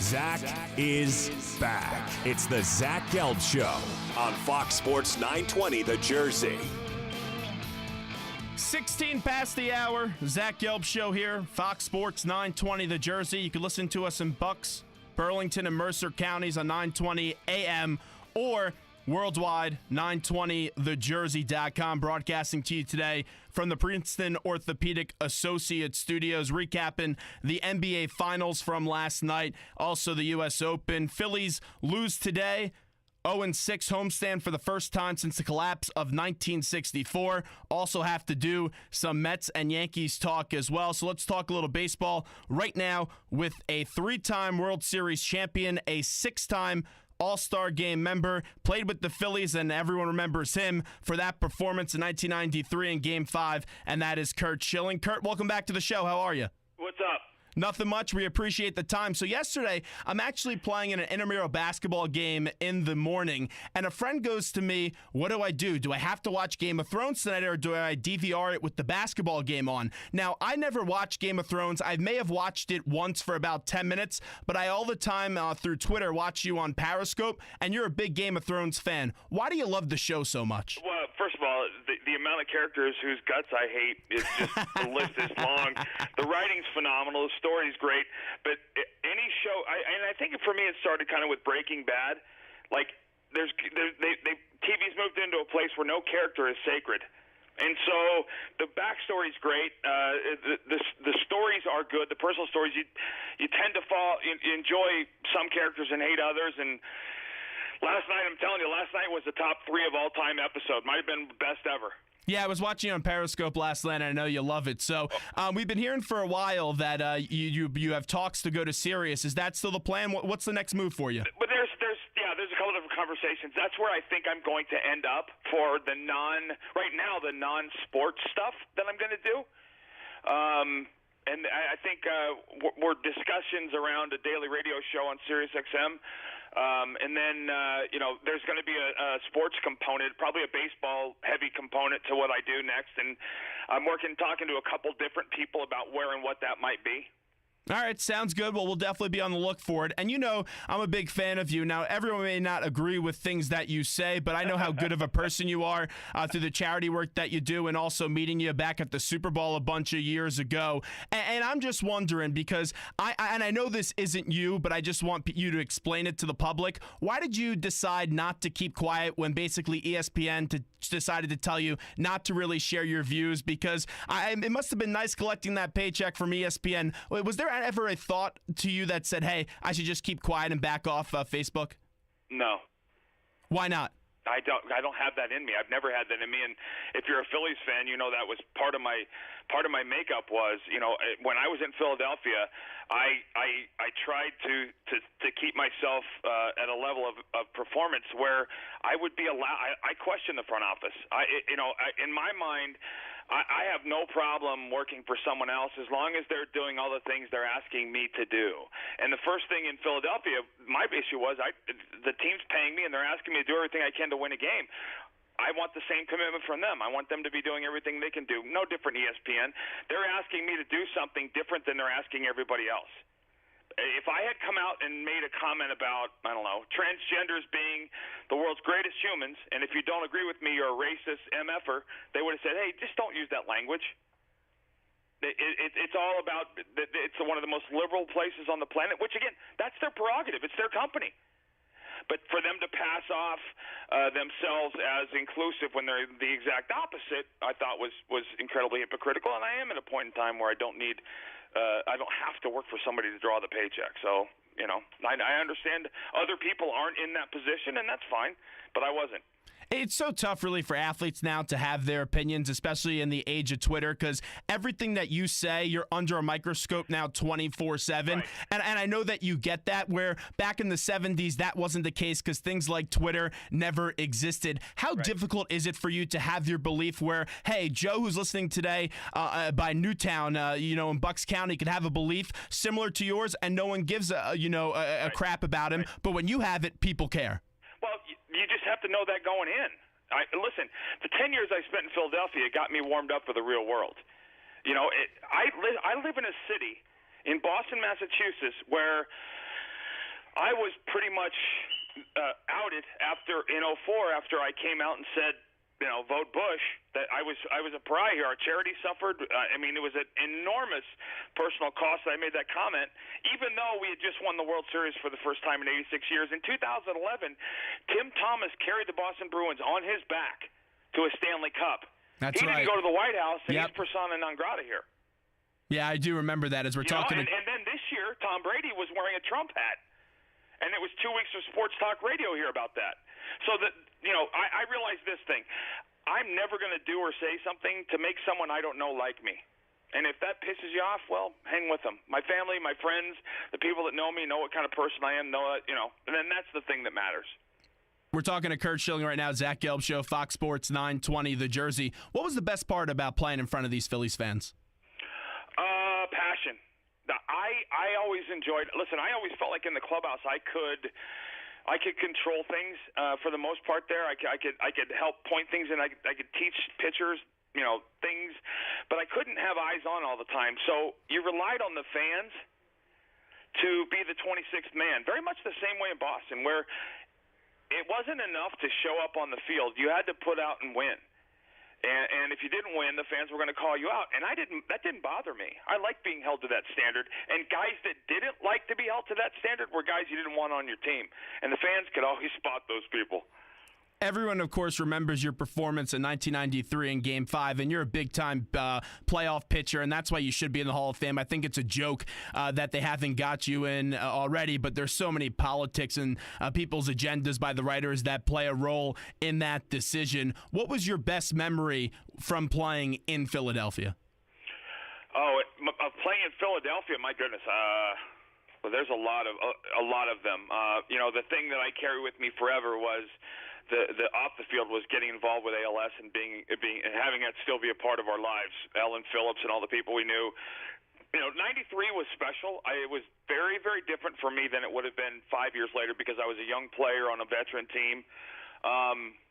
Zach is back. It's the Zach Gelb Show on Fox Sports 920 The Jersey. 16 past the hour, Zach Gelb Show here, Fox Sports 920 The Jersey. You can listen to us in Bucks, Burlington, and Mercer counties on 920 AM or worldwide, 920thejersey.com. Broadcasting to you today from the Princeton Orthopedic Associates studios, recapping the NBA Finals from last night, also the U.S. Open. Phillies lose today. 0-6 homestand for the first time since the collapse of 1964. Also have to do some Mets and Yankees talk as well. So let's talk a little baseball right now with a 3-time World Series champion, a 6-time All-Star Game member, played with the Phillies, and everyone remembers him for that performance in 1993 in Game 5, and that is Curt Schilling. Curt, welcome back to the show. How are you? What's up? Nothing much. We appreciate the time. So yesterday, I'm actually playing in an intramural basketball game in the morning, and a friend goes to me, what do I do? Do I have to watch Game of Thrones tonight, or do I DVR it with the basketball game on? Now, I never watched Game of Thrones. I may have watched it once for about 10 minutes, but I all the time through Twitter watch you on Periscope, and you're a big Game of Thrones fan. Why do you love the show so much? Well, first of all, the amount of characters whose guts I hate is just, the list is long. The writing's phenomenal. The story's great. But any show, and I think for me it started kind of with Breaking Bad. Like, TV's moved into a place where no character is sacred. And so the backstory's great. The stories are good. The personal stories, you tend to enjoy some characters and hate others. And last night, I'm telling you, last night was the top 3 of all-time episode. Might have been the best ever. Yeah, I was watching you on Periscope last night, and I know you love it. So we've been hearing for a while that you have talks to go to Sirius. Is that still the plan? What's the next move for you? But there's a couple different conversations. That's where I think I'm going to end up for the non-sports stuff that I'm going to do. And I think we're discussions around a daily radio show on Sirius XM. And then, there's going to be a sports component, probably a baseball-heavy component to what I do next. And I'm talking to a couple different people about where and what that might be. All right, sounds good. Well, we'll definitely be on the look for it. And you know, I'm a big fan of you. Now, everyone may not agree with things that you say, but I know how good of a person you are through the charity work that you do, and also meeting you back at the Super Bowl a bunch of years ago. And I'm just wondering, because I know this isn't you, but I just want you to explain it to the public. Why did you decide not to keep quiet when basically ESPN decided to tell you not to really share your views? Because it must have been nice collecting that paycheck from ESPN. Was there ever a thought to you that said, hey, I should just keep quiet and back off Facebook? No. Why not? I don't have that in me. I've never had that in me. And if you're a Phillies fan, you know that was part of my makeup was, when I was in Philadelphia, I tried to keep myself at a level of performance where I would be allowed. I question the front office. In my mind, I have no problem working for someone else as long as they're doing all the things they're asking me to do. And the first thing in Philadelphia, my issue was the team's paying me and they're asking me to do everything I can to win a game. I want the same commitment from them. I want them to be doing everything they can do. No different ESPN. They're asking me to do something different than they're asking everybody else. If I had come out and made a comment about, transgenders being the world's greatest humans, and if you don't agree with me, you're a racist MFer, they would have said, hey, just don't use that language. It's all about, it's one of the most liberal places on the planet, which, again, that's their prerogative. It's their company. But for them to pass off themselves as inclusive when they're the exact opposite, I thought was incredibly hypocritical. And I am at a point in time where I don't have to work for somebody to draw the paycheck. So, I understand other people aren't in that position, and that's fine, but I wasn't. It's so tough, really, for athletes now to have their opinions, especially in the age of Twitter, because everything that you say, you're under a microscope now 24/7. Right. And I know that you get that, where back in the 70s, that wasn't the case because things like Twitter never existed. How difficult is it for you to have your belief where, hey, Joe, who's listening today by Newtown, in Bucks County, could have a belief similar to yours, and no one gives a crap about him, but when you have it, people care? Well, you just have to know that going in. Listen, the 10 years I spent in Philadelphia got me warmed up for the real world. I live in a city in Boston, Massachusetts, where I was pretty much outed in 2004 after I came out and said, vote Bush, that I was a pariah here. Our charity suffered. It was an enormous personal cost that I made that comment, even though we had just won the World Series for the first time in 86 years. In 2011, Tim Thomas carried the Boston Bruins on his back to a Stanley Cup. That's he right. didn't go to the White House, and Yep. he's persona non grata here. Yeah, I do remember that as we're talking. And then this year, Tom Brady was wearing a Trump hat. And it was 2 weeks of sports talk radio here about that. So that I realize this thing. I'm never going to do or say something to make someone I don't know like me. And if that pisses you off, well, hang with them. My family, my friends, the people that know me know what kind of person I am, and then that's the thing that matters. We're talking to Curt Schilling right now, Zach Gelb Show, Fox Sports 920, The Jersey. What was the best part about playing in front of these Phillies fans? Passion. I always enjoyed. Listen, I always felt like in the clubhouse I could control things for the most part. There, I could help point things, and I could teach pitchers, things, but I couldn't have eyes on all the time. So you relied on the fans to be the 26th man. Very much the same way in Boston, where it wasn't enough to show up on the field. You had to put out and win. And if you didn't win, the fans were going to call you out. And that didn't bother me. I liked being held to that standard. And guys that didn't like to be held to that standard were guys you didn't want on your team. And the fans could always spot those people. Everyone, of course, remembers your performance in 1993 in Game 5, and you're a big-time playoff pitcher, and that's why you should be in the Hall of Fame. I think it's a joke that they haven't got you in already, but there's so many politics and people's agendas by the writers that play a role in that decision. What was your best memory from playing in Philadelphia? Of playing in Philadelphia, my goodness. Well, there's a lot of them. The thing that I carry with me forever was the off the field was getting involved with ALS and being and having that still be a part of our lives. Ellen Phillips and all the people we knew. 93 was special. It was very, very different for me than it would have been 5 years later because I was a young player on a veteran team.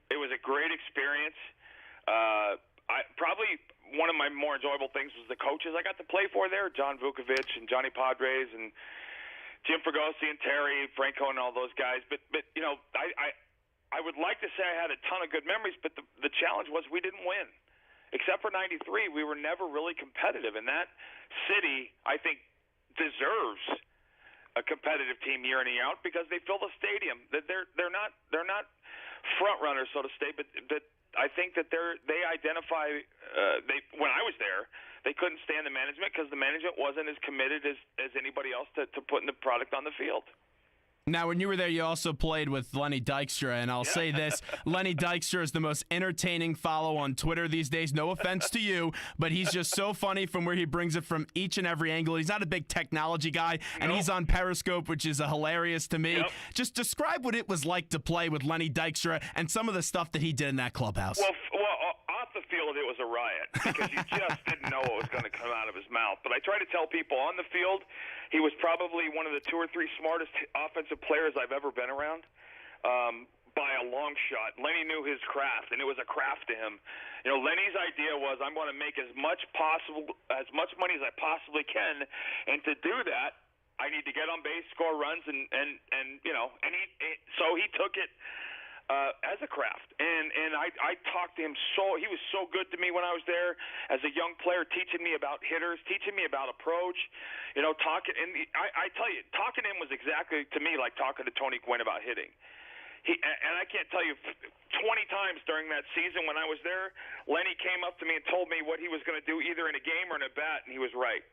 It was a great experience. Probably one of my more enjoyable things was the coaches I got to play for there, John Vukovic and Johnny Padres and Jim Fregosi and Terry Franco and all those guys. But I would like to say I had a ton of good memories, but the challenge was we didn't win. Except for 93, we were never really competitive. And that city, I think, deserves a competitive team year in and year out because they fill the stadium. They're not front runners, so to say, but I think that they identify. When I was there, they couldn't stand the management because the management wasn't as committed as anybody else to putting the product on the field. Now, when you were there, you also played with Lenny Dykstra, and I'll say this, Lenny Dykstra is the most entertaining follow on Twitter these days. No offense to you, but he's just so funny from where he brings it from each and every angle. He's not a big technology guy, and he's on Periscope, which is hilarious to me. Just describe what it was like to play with Lenny Dykstra and some of the stuff that he did in that clubhouse. Well, off the field, it was a riot because you just didn't know what was going to come out of his mouth. But I try to tell people on the field, he was probably one of the 2 or 3 smartest offensive players I've ever been around, by a long shot. Lenny knew his craft, and it was a craft to him. Lenny's idea was, I'm going to make as much money as I possibly can, and to do that, I need to get on base, score runs, so he took it as a craft, and I talked to him. He was so good to me when I was there as a young player, teaching me about hitters, teaching me about approach. Talking, and I tell you, talking to him was exactly to me like talking to Tony Gwynn about hitting. And I can't tell you 20 times during that season when I was there, Lenny came up to me and told me what he was going to do either in a game or in a bat, and he was right.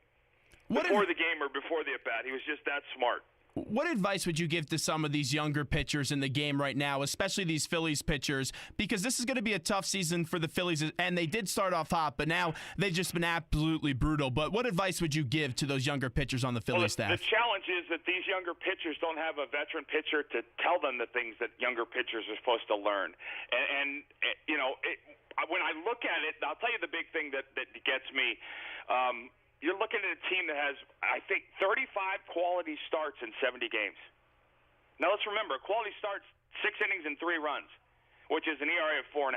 Before the game or before the at bat, he was just that smart. What advice would you give to some of these younger pitchers in the game right now, especially these Phillies pitchers? Because this is going to be a tough season for the Phillies, and they did start off hot, but now they've just been absolutely brutal. But what advice would you give to those younger pitchers on the Phillies staff? The challenge is that these younger pitchers don't have a veteran pitcher to tell them the things that younger pitchers are supposed to learn. And when I look at it, I'll tell you the big thing that gets me. You're looking at a team that has, I think, 35 quality starts in 70 games. Now, let's remember, quality starts 6 innings and 3 runs, which is an ERA of 4.5.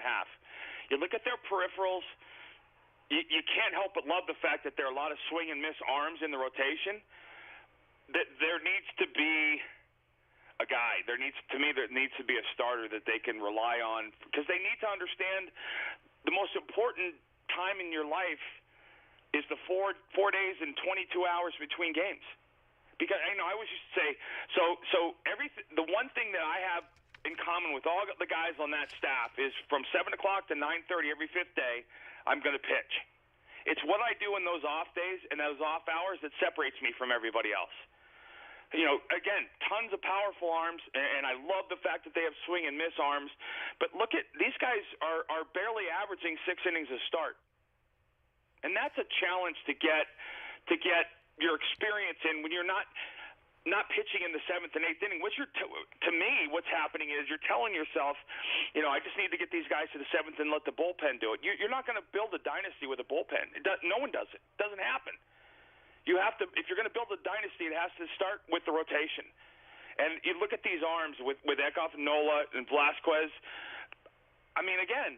You look at their peripherals, you can't help but love the fact that there are a lot of swing and miss arms in the rotation. There needs to be a guy. There needs to be a starter that they can rely on, because they need to understand the most important time in your life is the 4 days and 22 hours between games. Because I always used to say, the one thing that I have in common with all the guys on that staff is from 7 o'clock to 9:30 every fifth day, I'm going to pitch. It's what I do in those off days and those off hours that separates me from everybody else. Again, tons of powerful arms, and I love the fact that they have swing and miss arms. But look at these guys are barely averaging 6 innings a start, and that's a challenge to get your experience in when you're not pitching in the 7th and 8th inning. To me, what's happening is you're telling yourself, I just need to get these guys to the 7th and let the bullpen do it. You're not going to build a dynasty with a bullpen. No one does it. It doesn't happen. You have to. If you're going to build a dynasty, it has to start with the rotation. And you look at these arms with Eckhoff, Nola, and Velasquez. I mean, again,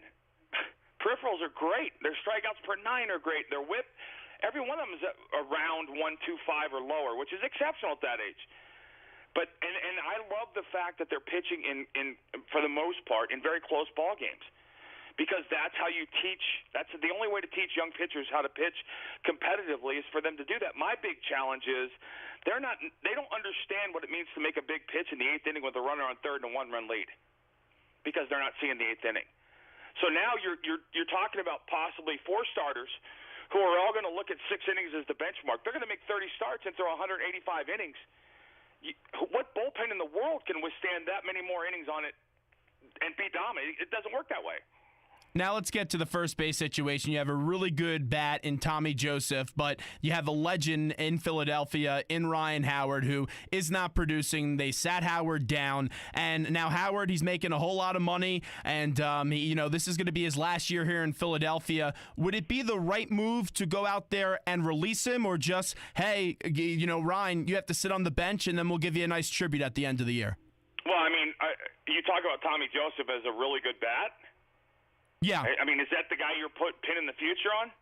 peripherals are great. Their strikeouts per 9 are great. Their whip, every one of them is around 1.25 or lower, which is exceptional at that age. But and I love the fact that they're pitching in for the most part in very close ball games, because that's how you teach. That's the only way to teach young pitchers how to pitch competitively is for them to do that. My big challenge is they don't understand what it means to make a big pitch in the 8th inning with a runner on third and a 1-run lead, because they're not seeing the 8th inning. So now you're talking about possibly 4 starters who are all going to look at 6 innings as the benchmark. They're going to make 30 starts and throw 185 innings. What bullpen in the world can withstand that many more innings on it and be dominant? It doesn't work that way. Now let's get to the first base situation. You have a really good bat in Tommy Joseph, but you have a legend in Philadelphia in Ryan Howard who is not producing. They sat Howard down, and now Howard, he's making a whole lot of money, and this is going to be his last year here in Philadelphia. Would it be the right move to go out there and release him, or just, hey, Ryan, you have to sit on the bench, and then we'll give you a nice tribute at the end of the year? Well, I mean, you talk about Tommy Joseph as a really good bat. Yeah. I mean, is that the guy you're pinning the future on?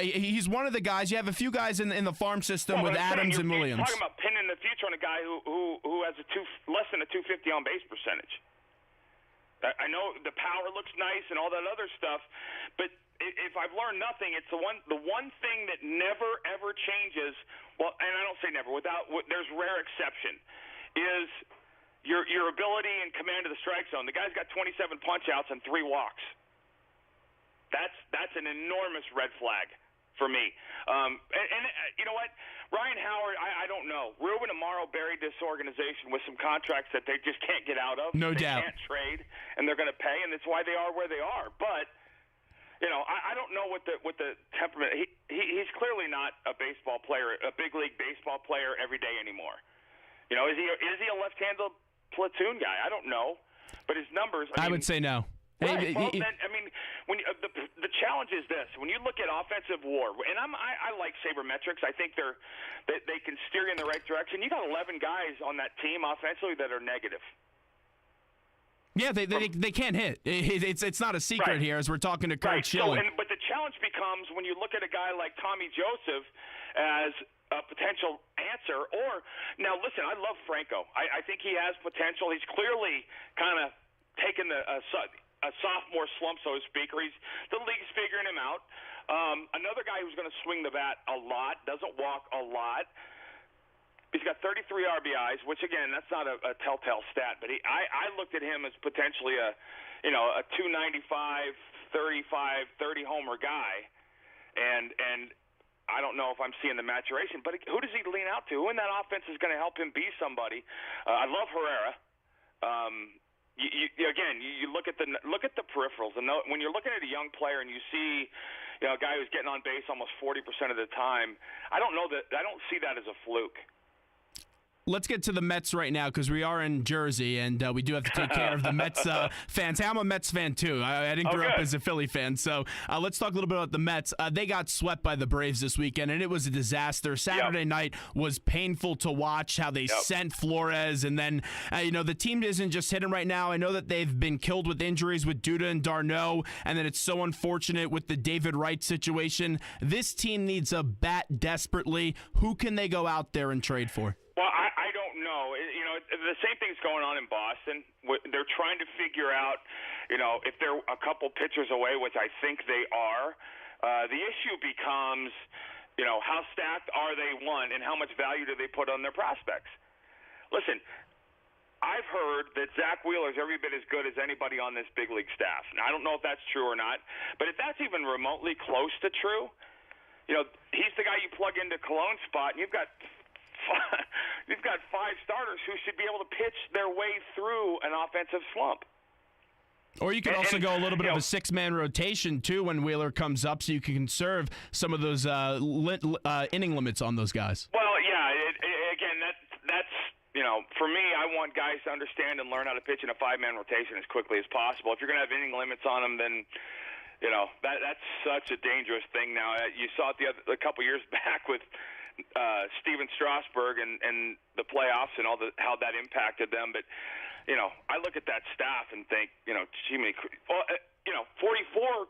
He's one of the guys. You have a few guys in the farm system with Adams and Williams. You're talking about pinning the future on a guy who has less than a 250 on base percentage. I know the power looks nice and all that other stuff, but if I've learned nothing, it's the one thing that never ever changes. Well, and I don't say never. There's rare exception. Is your ability and command of the strike zone. The guy's got 27 punch outs and 3 walks. That's an enormous red flag for me. And you know what? Ryan Howard, I don't know. Ruben Amaro buried this organization with some contracts that they just can't get out of. No doubt. They can't trade, and they're going to pay, and that's why they are where they are. But, I don't know what the temperament. He's clearly not a baseball player, a big league baseball player every day anymore. Is he a left-handed platoon guy? I don't know. But his numbers. I would say no. Right. Well, then, when the challenge is this: when you look at offensive WAR, and I like sabermetrics. I think they can steer you in the right direction. You got 11 guys on that team offensively that are negative. Yeah, they can't hit. It's not a secret here as we're talking to Curt Schilling. But the challenge becomes when you look at a guy like Tommy Joseph as a potential answer. Or now, listen, I love Franco. I think he has potential. He's clearly kind of taken a sophomore slump, so to speak, or the league's figuring him out. Another guy who's going to swing the bat a lot, doesn't walk a lot. He's got 33 RBIs, which, again, that's not a telltale stat, but I looked at him as potentially a 295, 35, 30 homer guy, and I don't know if I'm seeing the maturation, but who does he lean out to? Who in that offense is going to help him be somebody? I love Herrera. You look at the peripherals, and when you're looking at a young player and you see, a guy who's getting on base almost 40% of the time, I don't see that as a fluke. Let's get to the Mets right now because we are in Jersey, and we do have to take care of the Mets fans. I'm a Mets fan, too. I didn't grow up as a Philly fan. So let's talk a little bit about the Mets. They got swept by the Braves this weekend, and it was a disaster. Saturday night was painful to watch how they sent Flores. And then, the team isn't just hitting right now. I know that they've been killed with injuries with Duda and d'Arnaud, and then it's so unfortunate with the David Wright situation. This team needs a bat desperately. Who can they go out there and trade for? Well, I don't know. the same thing's going on in Boston. They're trying to figure out, if they're a couple pitchers away, which I think they are. The issue becomes, how stacked are they, one, and how much value do they put on their prospects? Listen, I've heard that Zach Wheeler is every bit as good as anybody on this big league staff. Now, I don't know if that's true or not, but if that's even remotely close to true, he's the guy you plug into Cologne's spot, and you've got 5 starters who should be able to pitch their way through an offensive slump. Or you can also go a little bit of a 6-man rotation, too, when Wheeler comes up, so you can conserve some of those inning limits on those guys. Well, yeah, again, that's for me, I want guys to understand and learn how to pitch in a 5-man rotation as quickly as possible. If you're going to have inning limits on them, then that's such a dangerous thing now. You saw it a couple years back with Steven Strasburg and the playoffs and how that impacted them. But, I look at that staff and think, 44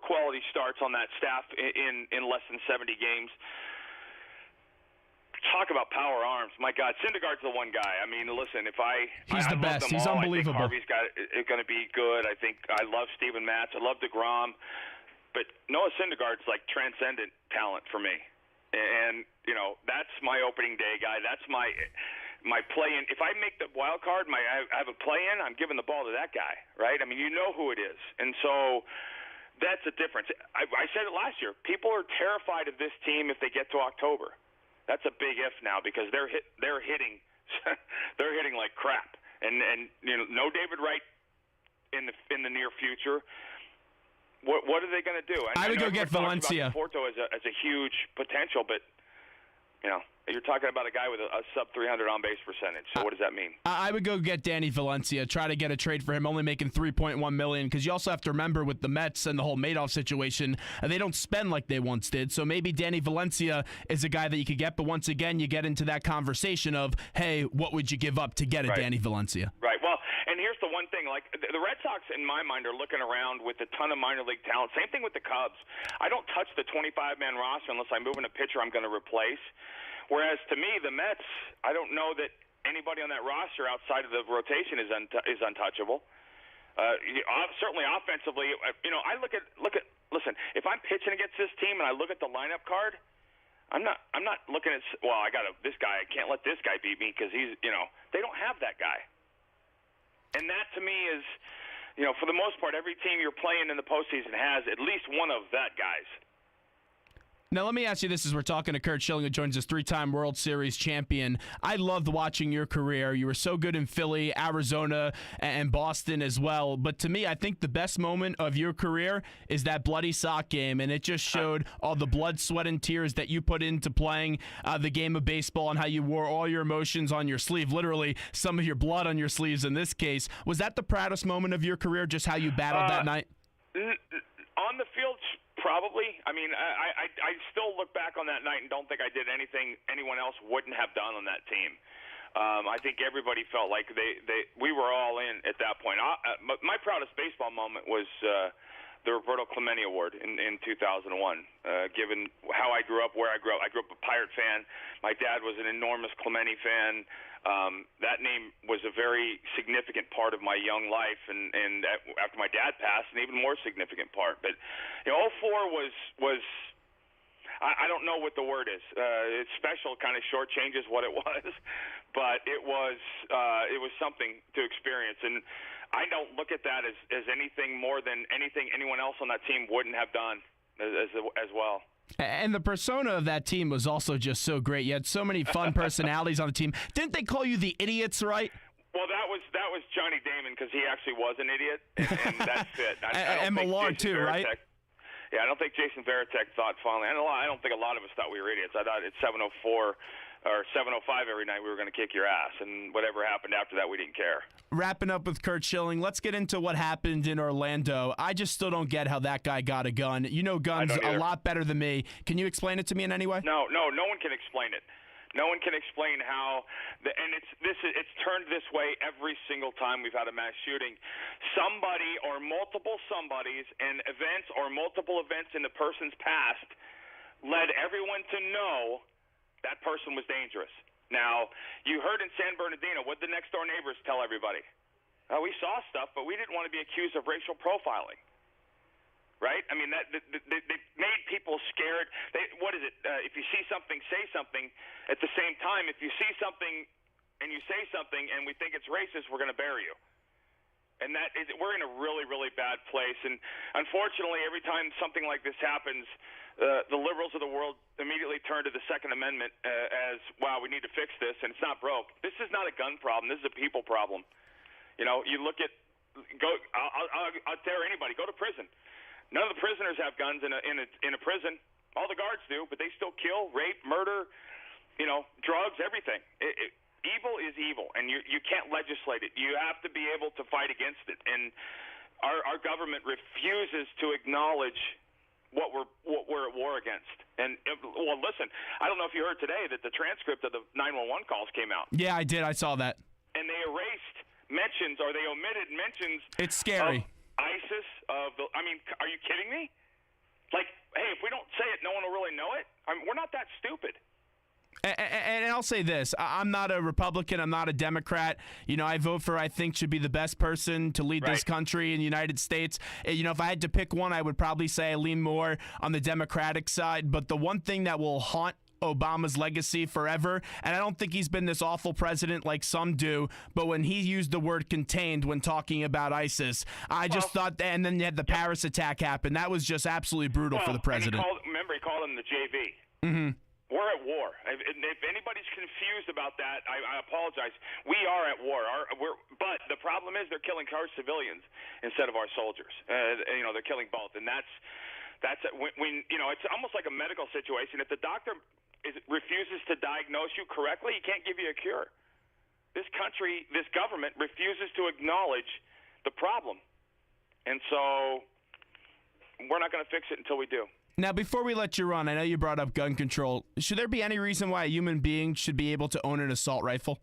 quality starts on that staff in less than 70 games. Talk about power arms. My God, Syndergaard's the one guy. I mean, listen, He's the best. He's unbelievable. I think Harvey's going to be good. I love Steven Matz. I love DeGrom. But Noah Syndergaard's like transcendent talent for me. And, that's my opening day guy. That's my play-in. If I make the wild card, I have a play-in, I'm giving the ball to that guy, right? I mean, you know who it is. And so that's a difference. I said it last year. People are terrified of this team if they get to October. That's a big if now because they're hitting they're hitting like crap. And no David Wright in the near future. What are they going to do? I would go get Valencia. Porto as a huge potential, but you're talking about a guy with a sub-300 on-base percentage. So what does that mean? I would go get Danny Valencia, try to get a trade for him, only making $3.1 million, because you also have to remember with the Mets and the whole Madoff situation, they don't spend like they once did. So maybe Danny Valencia is a guy that you could get, but once again, you get into that conversation of, hey, what would you give up to get a Danny Valencia? Right. Well, and here's the one thing, like the Red Sox, in my mind, are looking around with a ton of minor league talent. Same thing with the Cubs. I don't touch the 25-man roster unless I move in a pitcher I'm going to replace. Whereas to me, the Mets, I don't know that anybody on that roster outside of the rotation is untouchable. Certainly offensively, I look at. Listen, if I'm pitching against this team and I look at the lineup card, I'm not looking at. Well, this guy. I can't let this guy beat me because he's. They don't have that guy. And that to me is, for the most part, every team you're playing in the postseason has at least one of that guys. Now, let me ask you this as we're talking to Curt Schilling, who joins us, 3-time World Series champion. I loved watching your career. You were so good in Philly, Arizona, and Boston as well. But to me, I think the best moment of your career is that bloody sock game, and it just showed all the blood, sweat, and tears that you put into playing the game of baseball and how you wore all your emotions on your sleeve, literally some of your blood on your sleeves in this case. Was that the proudest moment of your career, just how you battled that night? On the field, probably. I mean, I still look back on that night and don't think I did anything anyone else wouldn't have done on that team. I think everybody felt like we were all in at that point. My proudest baseball moment was the Roberto Clemente Award in 2001, given how I grew up, where I grew up. I grew up a Pirate fan. My dad was an enormous Clemente fan. That name was a very significant part of my young life, and after my dad passed, an even more significant part. But 04 was I don't know what the word is. It's special, kind of shortchanges what it was, but it was something to experience, and I don't look at that as anything more than anything anyone else on that team wouldn't have done as well. And the persona of that team was also just so great. You had so many fun personalities on the team. Didn't they call you the Idiots, right? Well, that was Johnny Damon because he actually was an idiot, and that's it. And Millard too, right? Yeah, I don't think Jason Varitek thought fondly. I don't think a lot of us thought we were idiots. I thought at 7:04 or 7:05 every night we were going to kick your ass, and whatever happened after that, we didn't care. Wrapping up with Curt Schilling, let's get into what happened in Orlando. I just still don't get how that guy got a gun. You know guns a lot better than me. Can you explain it to me in any way? No one can explain it. No one can explain how, and it's turned this way every single time we've had a mass shooting. Somebody or multiple somebodies and events or multiple events in the person's past led everyone to know that person was dangerous. Now, you heard in San Bernardino, what the next-door neighbors tell everybody? We saw stuff, but we didn't want to be accused of racial profiling. Right? I mean, they made people scared. What is it? If you see something, say something. At the same time, if you see something and you say something and we think it's racist, we're going to bury you. And we're in a really, really bad place. And unfortunately, every time something like this happens, the liberals of the world immediately turn to the Second Amendment as, wow, we need to fix this, and it's not broke. This is not a gun problem. This is a people problem. You know, you look at I'll dare anybody, go to prison. None of the prisoners have guns in a prison. All the guards do, but they still kill, rape, murder, drugs, everything. Evil is evil, and you can't legislate it. You have to be able to fight against it. And our government refuses to acknowledge what we're at war against. And well, listen, I don't know if you heard today that the transcript of the 911 calls came out. Yeah, I did. I saw that. And they erased mentions, or they omitted mentions. It's scary. Of ISIS. I mean, are you kidding me? Like, hey, if we don't say it, no one will really know it. I mean, we're not that stupid. And I'll say this, I'm not a Republican, I'm not a Democrat. I vote for, I think, should be the best person to lead this country in the United States. If I had to pick one, I would probably say I lean more on the Democratic side. But the one thing that will haunt Obama's legacy forever, and I don't think he's been this awful president like some do, but when he used the word contained when talking about ISIS, I just thought, and then you had the Paris attack happen, that was just absolutely brutal for the president. Remember, he called him the JV. Mm-hmm. We're at war. If anybody's confused about that, I apologize. We are at war. But the problem is they're killing our civilians instead of our soldiers. They're killing both, and that's when it's almost like a medical situation. If the doctor refuses to diagnose you correctly, he can't give you a cure. This country, this government refuses to acknowledge the problem, and so we're not going to fix it until we do. Now, before we let you run, I know you brought up gun control. Should there be any reason why a human being should be able to own an assault rifle?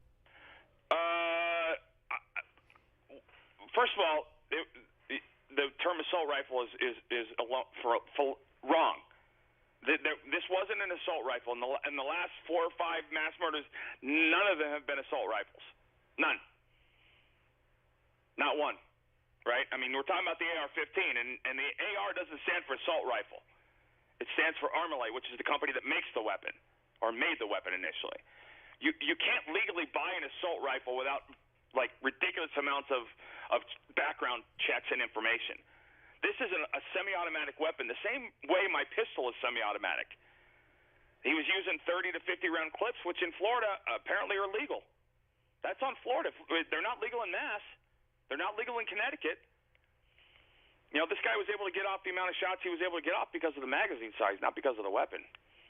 First of all, the term assault rifle is wrong. This wasn't an assault rifle. In the last 4 or 5 mass murders, none of them have been assault rifles. None. Not one. Right? I mean, we're talking about the AR-15, and the AR doesn't stand for assault rifle. It stands for Armalite, which is the company that makes the weapon, or made the weapon initially. You can't legally buy an assault rifle without ridiculous amounts of background checks and information. This is a semi-automatic weapon, the same way my pistol is semi-automatic. He was using 30 to 50 round clips, which in Florida apparently are legal. That's on Florida. They're not legal in Mass. They're not legal in Connecticut. This guy was able to get off the amount of shots he was able to get off because of the magazine size, not because of the weapon.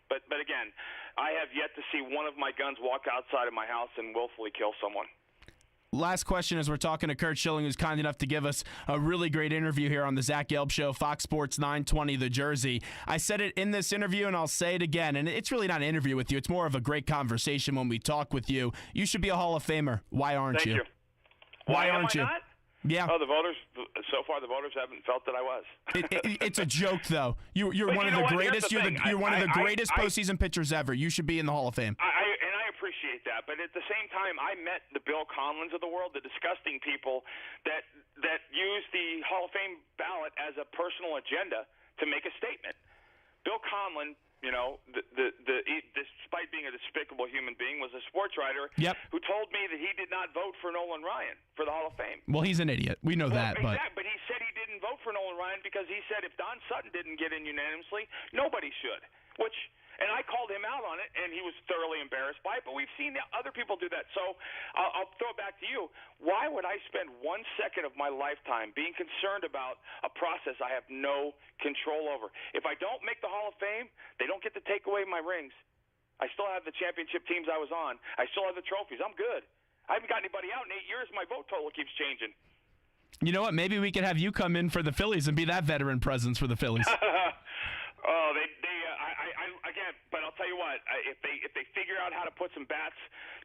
But again, I have yet to see one of my guns walk outside of my house and willfully kill someone. Last question as we're talking to Curt Schilling, who's kind enough to give us a really great interview here on the Zach Gelb Show, Fox Sports 920 The Jersey. I said it in this interview, and I'll say it again, and it's really not an interview with you. It's more of a great conversation when we talk with you. You should be a Hall of Famer. Why aren't you? Thank you. Why aren't you? Not? Yeah. Oh, so far the voters haven't felt that I was. It's a joke, though. You're one of the greatest. You're one of the greatest postseason pitchers ever. You should be in the Hall of Fame. And I appreciate that, but at the same time, I met the Bill Conlins of the world, the disgusting people that use the Hall of Fame ballot as a personal agenda to make a statement. Bill Conlin, despite being a despicable human being, was a sports writer who told me that he did not vote for Nolan Ryan for the Hall of Fame. Well, he's an idiot. We know that. But he said he didn't vote for Nolan Ryan because he said if Don Sutton didn't get in unanimously, nobody should. And I called him out on it, and he was thoroughly embarrassed by it. But we've seen other people do that. So I'll throw it back to you. Why would I spend 1 second of my lifetime being concerned about a process I have no control over? If I don't make the Hall of Fame, they don't get to take away my rings. I still have the championship teams I was on. I still have the trophies. I'm good. I haven't got anybody out in 8 years. My vote total keeps changing. You know what? Maybe we could have you come in for the Phillies and be that veteran presence for the Phillies. Oh, again, but I'll tell you what, if they figure out how to put some bats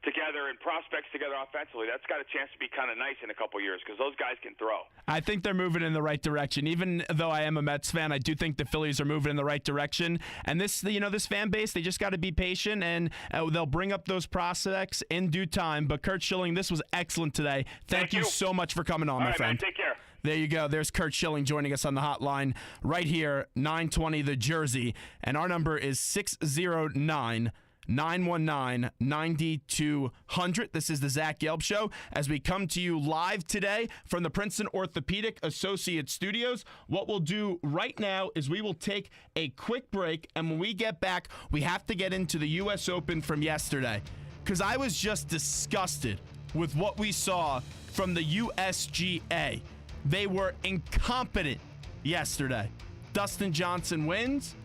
together and prospects together offensively, that's got a chance to be kind of nice in a couple years because those guys can throw. I think they're moving in the right direction. Even though I am a Mets fan, I do think the Phillies are moving in the right direction. And this fan base, they just got to be patient, and they'll bring up those prospects in due time. But Curt Schilling, this was excellent today. Thank you so much for coming on, my friend. Man, take care. There you go. There's Curt Schilling joining us on the hotline right here, 920 The Jersey. And our number is 609-919-9200. This is the Zach Gelb Show as we come to you live today from the Princeton Orthopedic Associate Studios. What we'll do right now is we will take a quick break, and when we get back, we have to get into the U.S. Open from yesterday because I was just disgusted with what we saw from the USGA. They were incompetent yesterday. Dustin Johnson wins,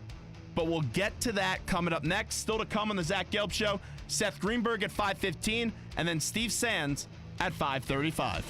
but we'll get to that coming up next. Still to come on the Zach Gelb Show, Seth Greenberg at 5:15, and then Steve Sands at 5:35.